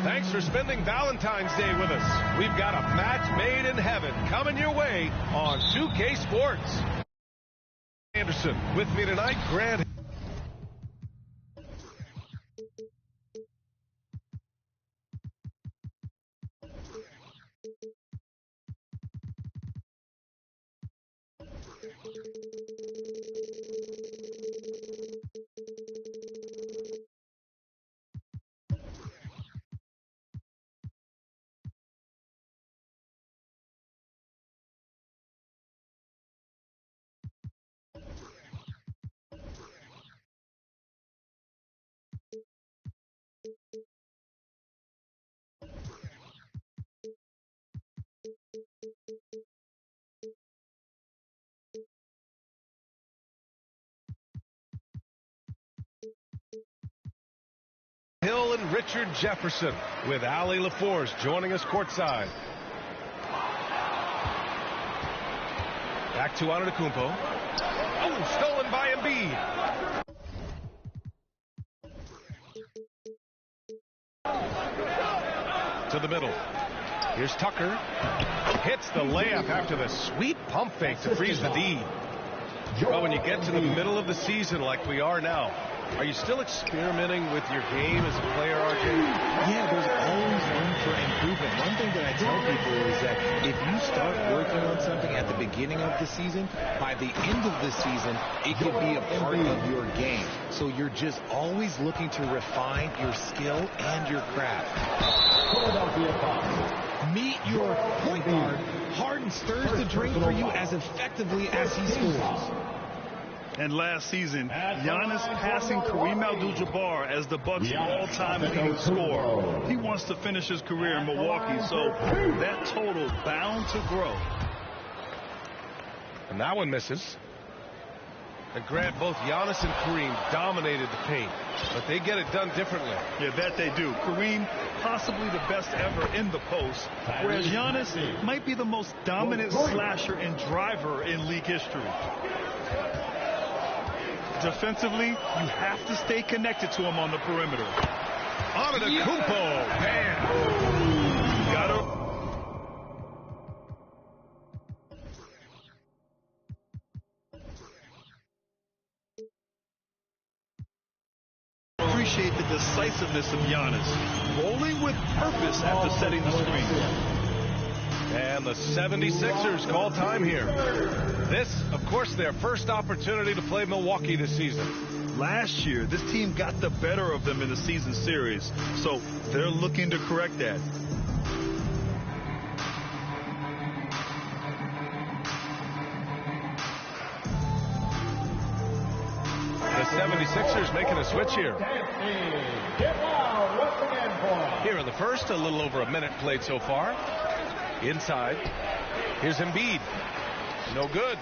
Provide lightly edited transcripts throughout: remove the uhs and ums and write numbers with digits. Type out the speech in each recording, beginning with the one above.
Thanks for spending Valentine's Day with us. We've got a match made in heaven coming your way on 2K Sports. Anderson with me tonight, Grant. Hill and Richard Jefferson with Allie LaForce joining us courtside. Back to Antetokounmpo. Oh, stolen by Embiid. To the middle. Here's Tucker. Hits the layup after the sweet pump fake to freeze the D. Well, when you get to the middle of the season like we are now, are you still experimenting with your game as a player, RJ? Yeah, there's always room for improvement. One thing that I tell people is that if you start working on something at the beginning of the season, by the end of the season, it could be a part of your game. So you're just always looking to refine your skill and your craft. Meet your point guard. Harden stirs the drink for you as effectively as he scores. And last season, Giannis passing Kareem Abdul-Jabbar as the Bucks' all-time leading scorer. He wants to finish his career in Milwaukee, so that total bound to grow. And that one misses. And Grant, both Giannis and Kareem dominated the paint, but they get it done differently. Yeah, that they do. Kareem, possibly the best ever in the post, whereas Giannis might be the most dominant slasher and driver in league history. Defensively, you have to stay connected to him on the perimeter. Antetokounmpo, man. Gotta. Appreciate the decisiveness of Giannis, rolling with purpose after setting the screen. And the 76ers call time here. This, of course, their first opportunity to play Milwaukee this season. Last year, this team got the better of them in the season series, so they're looking to correct that. The 76ers making a switch here. Here in the first, a little over a minute played so far. Inside. Here's Embiid. No good.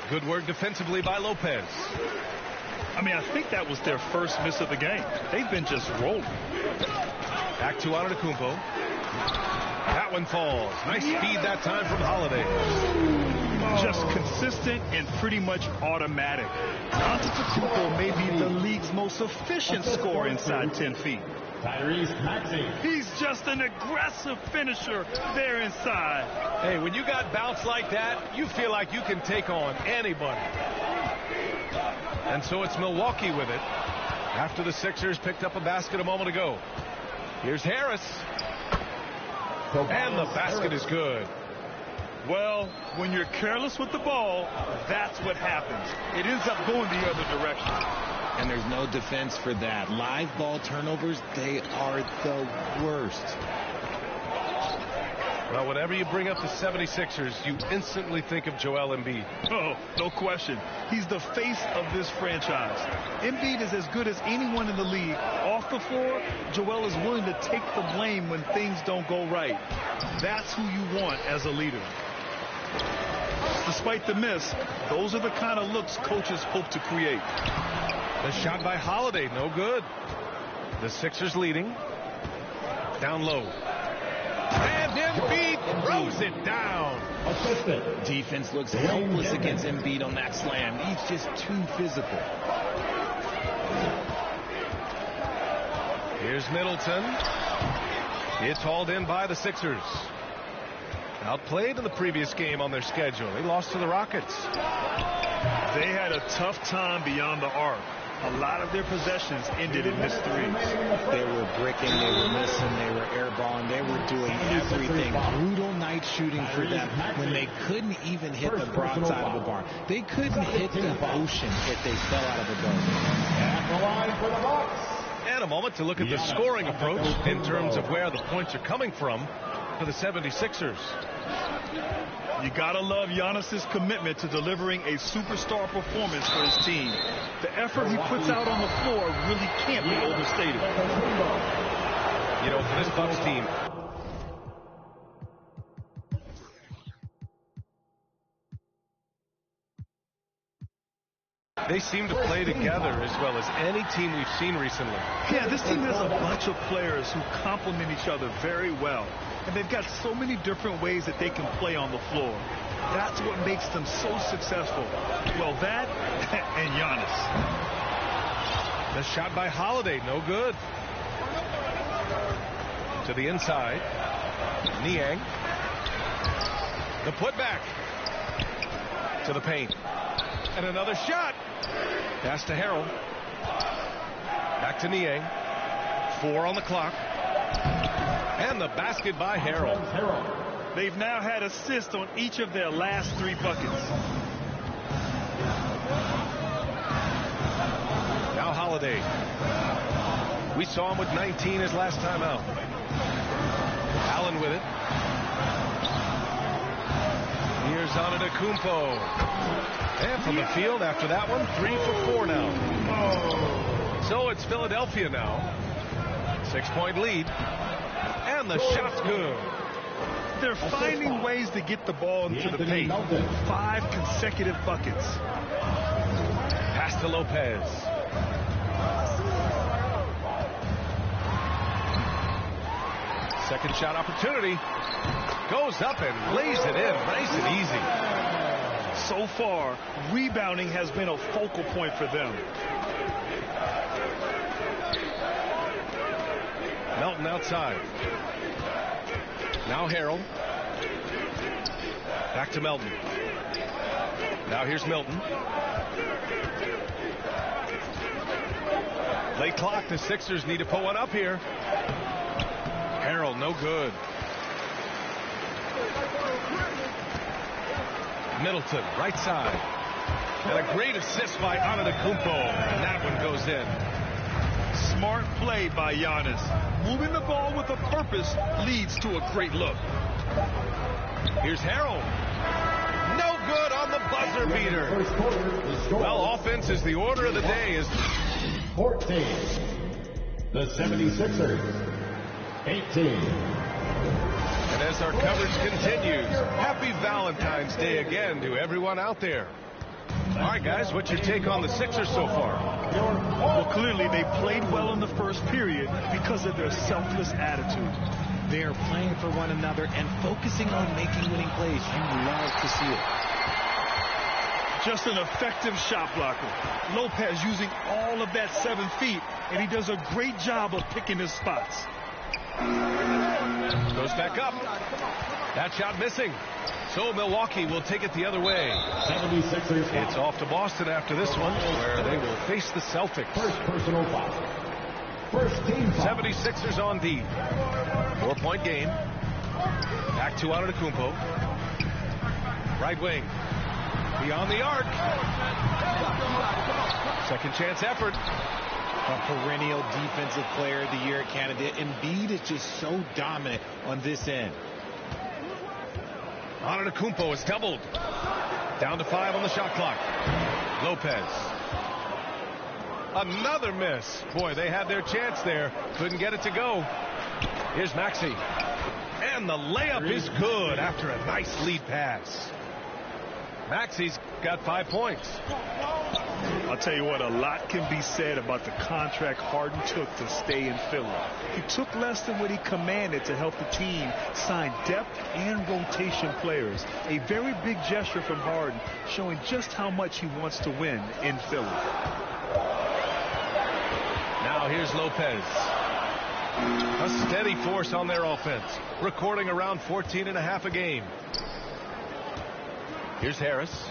Good work defensively by Lopez. I mean, I think that was their first miss of the game. They've been just rolling. Back to Antetokounmpo. That one falls. Nice feed that time from Holiday. Just consistent and pretty much automatic. Antetokounmpo may be the league's most efficient scorer inside 10 feet. He's just an aggressive finisher there inside. Hey, when you got bounce like that, you feel like you can take on anybody. And so it's Milwaukee with it after the Sixers picked up a basket a moment ago. Here's Harris. And the basket is good. Well, when you're careless with the ball, that's what happens. It ends up going the other direction. And there's no defense for that. Live ball turnovers, they are the worst. Well, whenever you bring up the 76ers, you instantly think of Joel Embiid. Oh, no question. He's the face of this franchise. Embiid is as good as anyone in the league. Off the floor, Joel is willing to take the blame when things don't go right. That's who you want as a leader. Despite the miss, those are the kind of looks coaches hope to create. The shot by Holiday, no good. The Sixers leading. Down low. And Embiid throws it down. Defense looks helpless against Embiid on that slam. He's just too physical. Here's Middleton. It's hauled in by the Sixers. Outplayed in the previous game on their schedule. They lost to the Rockets. They had a tough time beyond the arc. A lot of their possessions ended in missed threes. They were bricking, they were missing, they were airballing, they were doing everything. Brutal night shooting for them when they couldn't even hit the broadside of the barn. They couldn't hit the ocean if they fell out of the boat. At the line for the Bucks. And a moment to look at the scoring approach in terms of where the points are coming from for the 76ers. You gotta love Giannis's commitment to delivering a superstar performance for his team. The effort he puts out on the floor really can't be overstated. You know, for this Bucks team, they seem to play together as well as any team we've seen recently. Yeah, this team has a bunch of players who complement each other very well. And they've got so many different ways that they can play on the floor. That's what makes them so successful. Well, that and Giannis. The shot by Holiday, no good. To the inside. Niang. The putback. To the paint. And another shot. Pass to Harrell. Back to Niang. 4 on the clock. And the basket by Harrell. They've now had assists on each of their last 3 buckets. Now Holiday. We saw him with 19 his last time out. Allen with it. Here's Antetokounmpo. And from the field after that one, 3 for 4 now. So it's Philadelphia now. 6-point lead. And the shot's good. They're finding ways to get the ball into the paint. 5 consecutive buckets. Pass to Lopez. Second shot opportunity. Goes up and lays it in. Nice and easy. So far, rebounding has been a focal point for them. Melton outside. Now Harrell. Back to Melton. Now here's Milton. Late clock. The Sixers need to put one up here. Harrell, no good. Middleton, right side. And a great assist by Antetokounmpo. And that one goes in. Smart play by Giannis. Moving the ball with a purpose leads to a great look. Here's Harrell. No good on the buzzer beater. Well, offense is the order of the day. 14. The 76ers. 18. And as our coverage continues, happy Valentine's Day again to everyone out there. All right, guys, what's your take on the Sixers so far? Well, clearly they played well in the first period because of their selfless attitude. They are playing for one another and focusing on making winning plays. You love to see it. Just an effective shot blocker. Lopez using all of that 7 feet, and he does a great job of picking his spots. Goes back up. That shot missing. So Milwaukee will take it the other way. 76ers. It's off to Boston after this one, where they will face the Celtics. First personal foul. First team foul. 76ers on D. 4-point game. Back to Antetokounmpo. Right wing. Beyond the arc. Second chance effort. A perennial defensive player of the year candidate. Embiid is just so dominant on this end. Antetokounmpo is doubled. Down to 5 on the shot clock. Lopez. Another miss. Boy, they had their chance there. Couldn't get it to go. Here's Maxey. And the layup is good after a nice lead pass. Maxey's got 5 points. I'll tell you what, a lot can be said about the contract Harden took to stay in Philly. He took less than what he commanded to help the team sign depth and rotation players. A very big gesture from Harden, showing just how much he wants to win in Philly. Now here's Lopez. A steady force on their offense, recording around 14.5 a game. Here's Harris.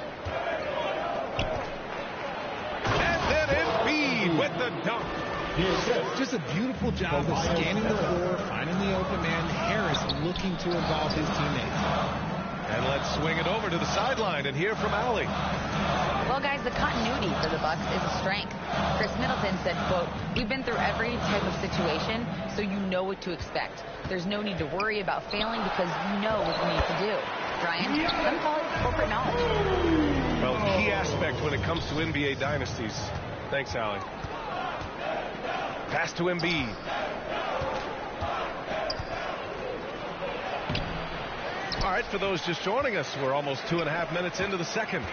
And then Embiid with the dunk. Just a beautiful job of scanning the floor, finding the open man. Harris looking to involve his teammates. And let's swing it over to the sideline and hear from Allie. Well, guys, the continuity for the Bucks is a strength. Chris Middleton said, quote, "We've been through every type of situation, so you know what to expect. There's no need to worry about failing because you know what you need to do." Brian, some call it corporate knowledge. Well, key aspect when it comes to NBA dynasties. Thanks, Allie. Pass to Embiid. All right, for those just joining us, we're almost 2.5 minutes into the second.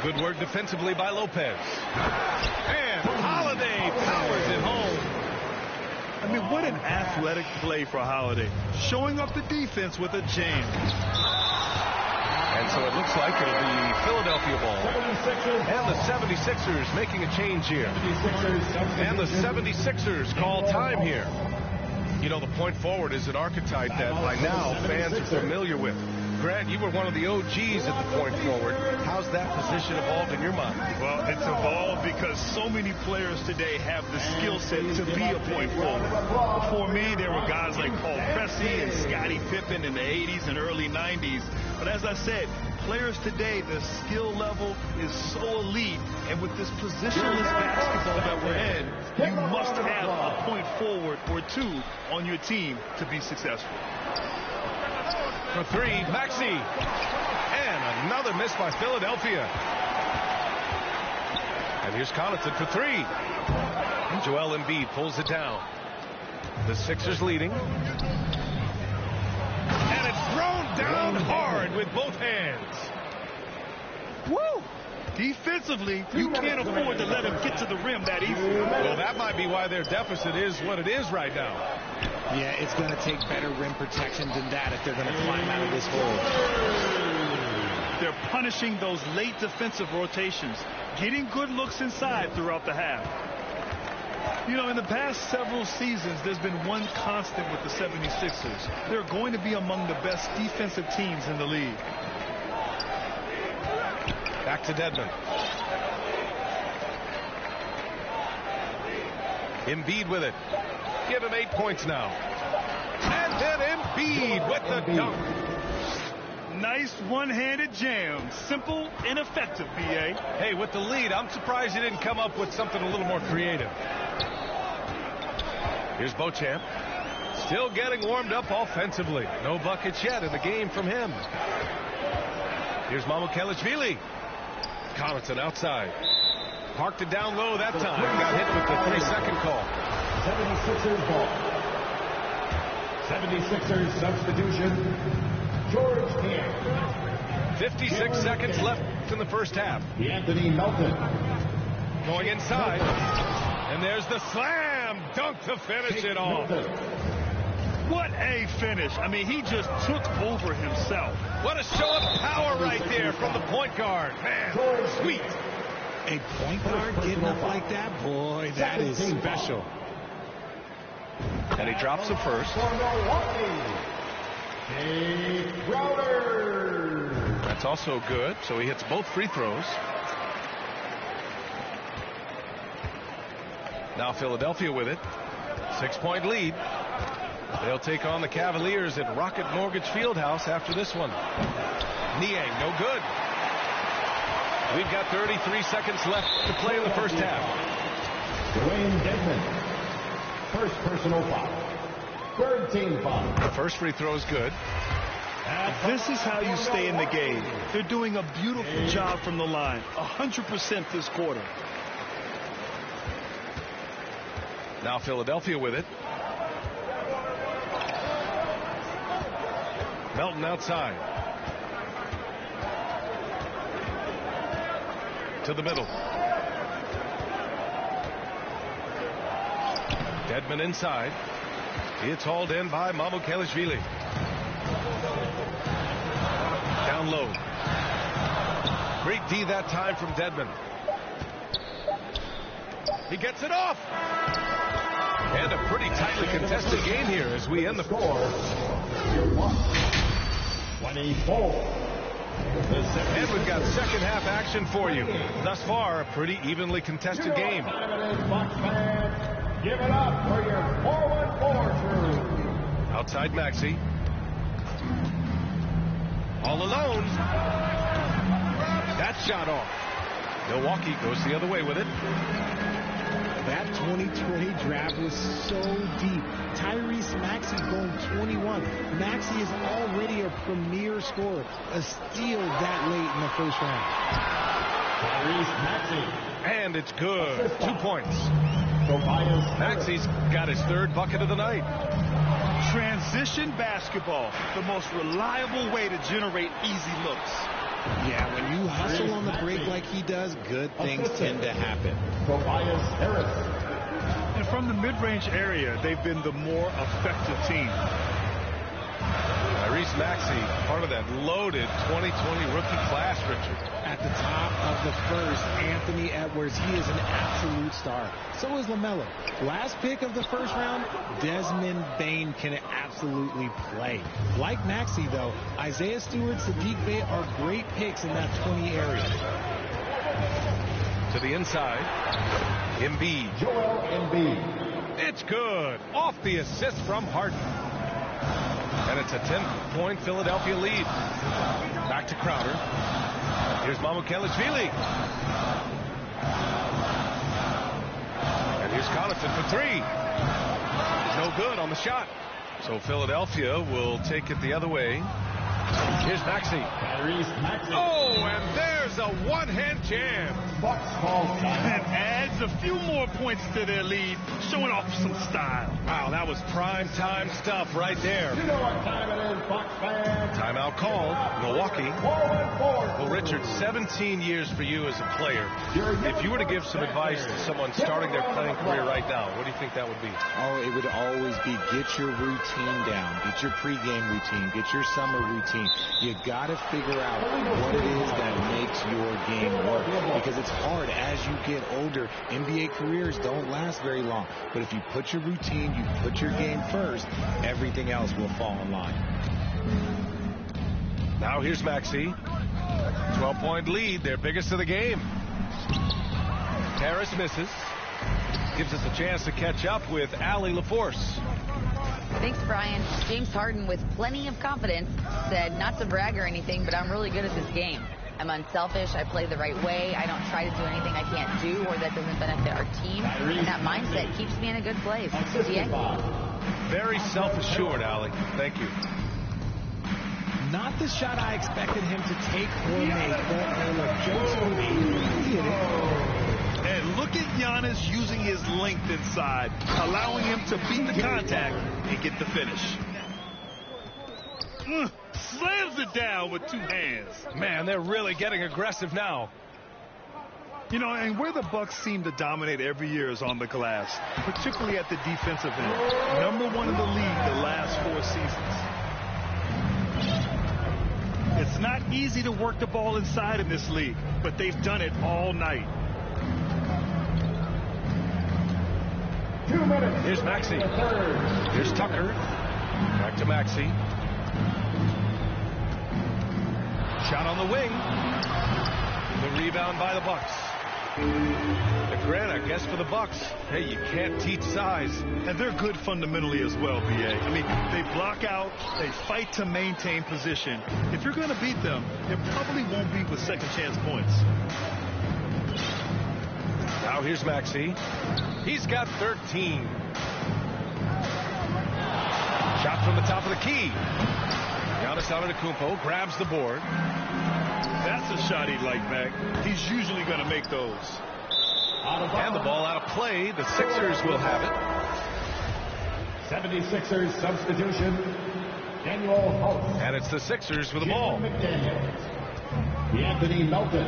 Good work defensively by Lopez. And Holiday powers it home. I mean, what an athletic play for Holiday. Showing up the defense with a jam. And so it looks like it'll be Philadelphia ball. And the 76ers making a change here. And the 76ers call time here. You know, the point forward is an archetype that by now fans are familiar with. Grant, you were one of the OGs at the point forward. How's that position evolved in your mind? Well, it's evolved because so many players today have the skill set to be a point forward. Before me, there were guys like Paul Pressey and Scottie Pippen in the 80s and early 90s. But as I said, players today, the skill level is so elite. And with this positionless basketball that we're in, you must have a point forward or two on your team to be successful. For three, Maxey. And another miss by Philadelphia. And here's Connaughton for three. And Joel Embiid pulls it down. The Sixers leading. And it's thrown down hard with both hands. Woo! Defensively, you can't afford to let him get to the rim that easily. Well, that might be why their deficit is what it is right now. Yeah, it's going to take better rim protection than that if they're going to climb out of this hole. They're punishing those late defensive rotations, getting good looks inside throughout the half. You know, in the past several seasons, there's been one constant with the 76ers. They're going to be among the best defensive teams in the league. Back to Dedmon. Embiid with it. Give him 8 points now. And then Embiid with the dunk. Nice one-handed jam. Simple and effective, B.A. Hey, with the lead, I'm surprised he didn't come up with something a little more creative. Here's Beauchamp. Still getting warmed up offensively. No buckets yet in the game from him. Here's Mamukelashvili. Connaughton outside. Parked it down low that time. Got hit with the 3-second call. 76ers ball. 76ers substitution. George Camp. 56 seconds left in the first half. Anthony Melton. Going inside. And there's the slam dunk to finish it off. What a finish. I mean, he just took over himself. What a show of power right there from the point guard. Man, sweet. A point guard getting up like that? Boy, that is special. And he drops the first. That's also good. So he hits both free throws. Now Philadelphia with it. 6-point lead. They'll take on the Cavaliers at Rocket Mortgage Fieldhouse after this one. Niang, no good. We've got 33 seconds left to play in the first half. Dwayne Dedmon. First personal foul. Third team foul. The first free throw is good. This is how you stay in the game. They're doing a beautiful job from the line. 100% this quarter. Now Philadelphia with it. Melton outside. To the middle. Dedmon inside. It's hauled in by Mamukelashvili. Down low. Great D that time from Dedmon. He gets it off. And a pretty tightly contested game here as we end the score. 24. And we've got second half action for you. Thus far, a pretty evenly contested game. Give it up for your 4-1-4 crew. Outside Maxey. All alone. That shot off. Milwaukee goes the other way with it. That 2020 draft was so deep. Tyrese Maxey going 21. Maxey is already a premier scorer. A steal that late in the first round. Tyrese Maxey. And it's good. 2 points. Maxey's got his third bucket of the night. Transition basketball, the most reliable way to generate easy looks. Yeah, when you hustle on the break like he does, good things tend to happen. And from the mid-range area, they've been the more effective team. Tyrese Maxey, part of that loaded 2020 rookie class, Richard. At the top of the first, Anthony Edwards, he is an absolute star. So is LaMelo. Last pick of the first round, Desmond Bane can absolutely play. Like Maxey, though, Isaiah Stewart, Sadiq Bey are great picks in that 20 area. To the inside, Embiid. Joel Embiid. It's good. Off the assist from Harden. And it's a 10-point Philadelphia lead. Back to Crowder. Here's Mamukelashvili. And here's Connaughton for three. No good on the shot. So Philadelphia will take it the other way. Here's Maxey. Oh, and there's a one-hand jam. And adds a few more points to their lead, showing off some style. Wow, that was prime time stuff right there. You know what time it is, Bucks fans. Timeout called. Milwaukee. 4-1-4. Well, Richard, 17 years for you as a player. If you were to give some advice to someone starting their playing career right now, what do you think that would be? Oh, it would always be get your routine down. Get your pregame routine. Get your summer routine. You got to figure out what it is that makes your game work. Because it's hard as you get older. NBA careers don't last very long. But if you put your routine, you put your game first, everything else will fall in line. Now here's Maxey. 12-point lead, their biggest of the game. Harris misses. Gives us a chance to catch up with Allie LaForce. Thanks, Brian. James Harden, with plenty of confidence, said, not to brag or anything, but I'm really good at this game. I'm unselfish. I play the right way. I don't try to do anything I can't do or that doesn't benefit our team. And that mindset keeps me in a good place. DA? Very self-assured, Allie. Thank you. Not the shot I expected him to take or make, but look, jokes on me. He hit it. And look at Giannis using his length inside, allowing him to beat the contact and get the finish. Slams it down with two hands. Man, they're really getting aggressive now. You know, and where the Bucks seem to dominate every year is on the glass, particularly at the defensive end. #1 in the league the last 4 seasons. It's not easy to work the ball inside in this league, but they've done it all night. 2 minutes. Here's Maxey. Here's Tucker. Back to Maxey. Shot on the wing. The rebound by the Bucks. The grin, I guess, for the Bucks. Hey, you can't teach size. And they're good fundamentally as well, B.A. I mean, they block out, they fight to maintain position. If you're going to beat them, it probably won't be with second chance points. Now here's Maxey. He's got 13. Shot from the top of the key. Giannis Antetokounmpo grabs the board. That's a shot he'd like back. He's usually going to make those. And the ball out of play. The Sixers will have it. 76ers substitution. Daniel House. And it's the Sixers with the ball. Anthony Melton.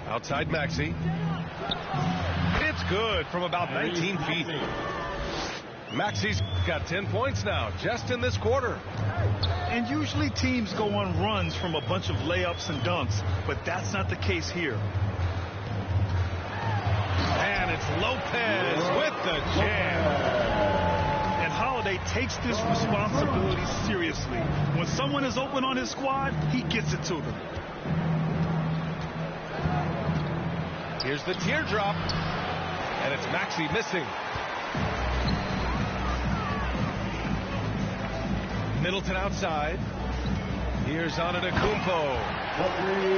Outside Maxey. It's good from about 19 feet. Maxey's got 10 points now, just in this quarter. And usually teams go on runs from a bunch of layups and dunks, but that's not the case here. And it's Lopez with the jam. And Holiday takes this responsibility seriously. When someone is open on his squad, he gets it to them. Here's the teardrop. And it's Maxey missing. Middleton outside. Here's Antetokounmpo.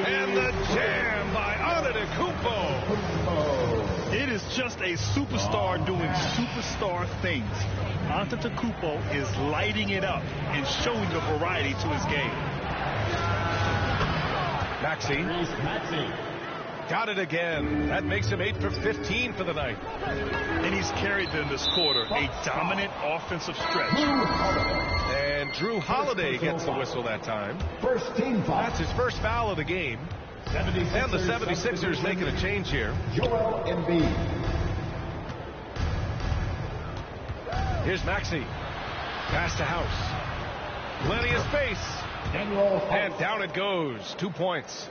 And the jam by Antetokounmpo. It is just a superstar doing superstar things. Antetokounmpo is lighting it up and showing the variety to his game. Maxey. Got it again. That makes him 8 for 15 for the night. And he's carried them this quarter. A dominant offensive stretch. And Drew Holiday gets the whistle that time. First team foul. That's his first foul of the game. And the 76ers making a change here. Joel Embiid. Here's Maxey. Pass to House. Plenty of space. And down it goes. 2 points.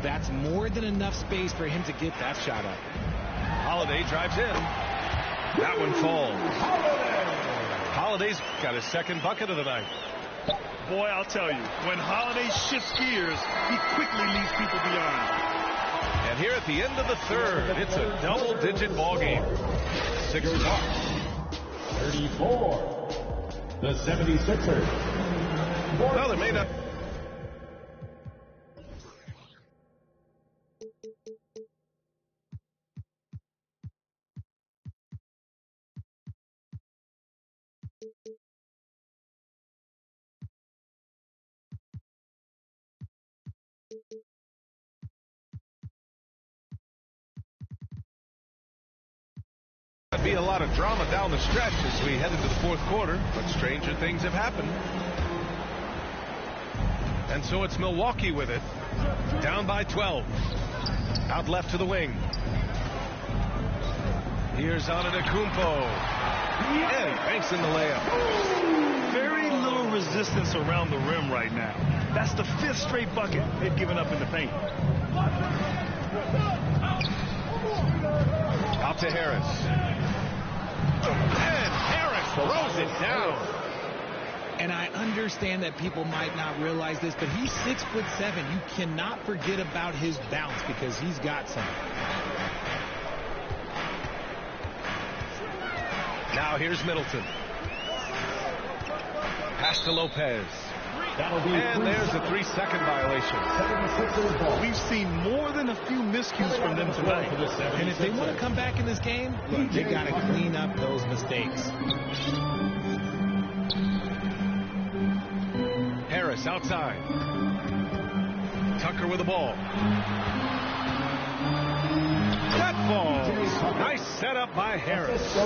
That's more than enough space for him to get that shot up. Holiday drives in. That one falls. Holiday's got his second bucket of the night. Boy, I'll tell you, when Holiday shifts gears, he quickly leaves people behind. And here at the end of the third, it's a double-digit ball game. 6 marks. 34. The 76ers. Well, they may not. Be a lot of drama down the stretch as we head into the fourth quarter, but stranger things have happened. And so it's Milwaukee with it, down by 12. Out left to the wing. Here's Antetokounmpo. And he banks in the layup. Very little resistance around the rim right now. That's the 5th straight bucket they've given up in the paint. Out to Harris. And Harris throws it down. And I understand that people might not realize this, but he's 6'7". You cannot forget about his bounce because he's got some. Now here's Middleton. Pass to Lopez. And there's a 3-second violation. We've seen more than a few miscues from them tonight. And if they want to come back in this game, look, they got to clean up those mistakes. Harris outside. Tucker with the ball. That falls. Nice setup by Harris.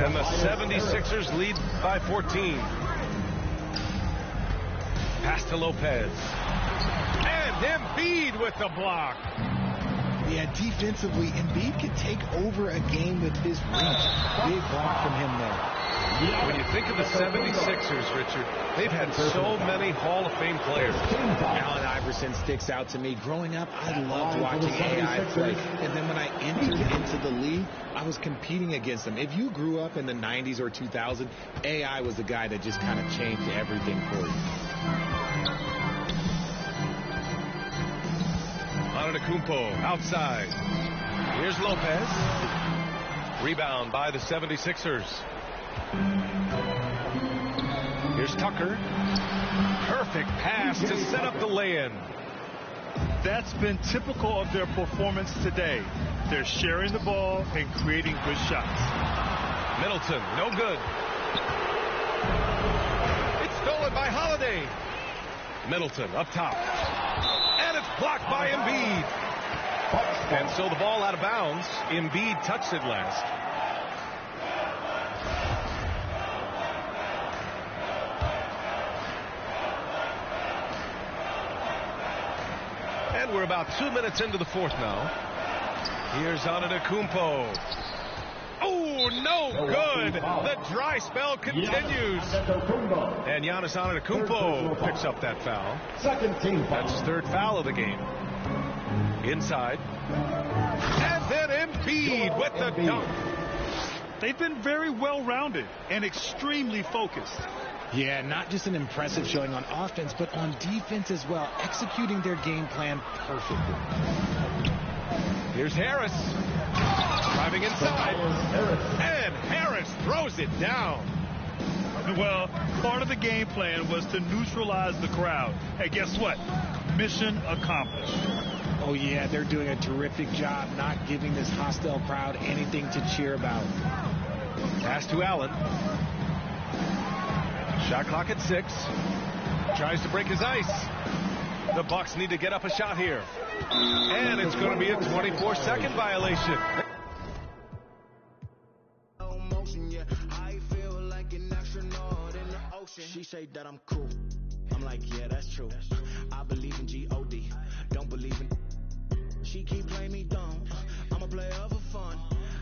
And the 76ers lead by 14. Pass to Lopez. And Embiid with the block. Yeah, defensively, Embiid can take over a game with his reach. Big block from him there. When you think of the 76ers, Richard, they've had so many Hall of Fame players. Allen Iverson sticks out to me. Growing up, I loved watching AI play. And then when I entered into the league, I was competing against them. If you grew up in the 90s or 2000, AI was the guy that just kind of changed everything for you. Antetokounmpo outside. Here's Lopez. Rebound by the 76ers. Here's Tucker. Perfect pass to set up the lay-in. That's been typical of their performance today. They're sharing the ball and creating good shots. Middleton, no good. It's stolen by Holiday. Middleton up top. And it's blocked by Embiid. And so the ball out of bounds. Embiid touched it last. And we're about 2 minutes into the fourth now. Here's Antetokounmpo. Oh, no good. The dry spell continues. And Giannis Antetokounmpo picks up that foul. Second team foul. That's his third foul of the game. Inside. And then Embiid Reed with the dunk. They've been very well-rounded and extremely focused. Yeah, not just an impressive showing on offense, but on defense as well, executing their game plan perfectly. Here's Harris. Driving inside. And Harris throws it down. Well, part of the game plan was to neutralize the crowd. Hey, guess what? Mission accomplished. Oh, yeah, they're doing a terrific job not giving this hostile crowd anything to cheer about. Pass to Allen. Shot clock at 6. Tries to break his ice. The Bucks need to get up a shot here. And it's going to be a 24-second violation. She say that I'm cool. I'm like, yeah, that's true. I believe in G-O-D. Don't believe in... She keep playing me dumb. I'm a player for fun.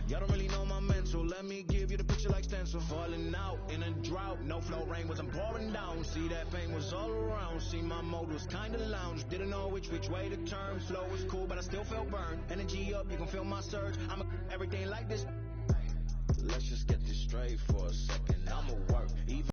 Y'all don't really know my mental. Let me give you the picture like stencil. Falling out in a drought. No flow, rain wasn't pouring down. See, that pain was all around. See, my mode was kind of lounge. Didn't know which way to turn. Flow was cool, but I still felt burned. Energy up, you can feel my surge. I'm everything like this. Let's just get this straight for a second. I'ma work. Even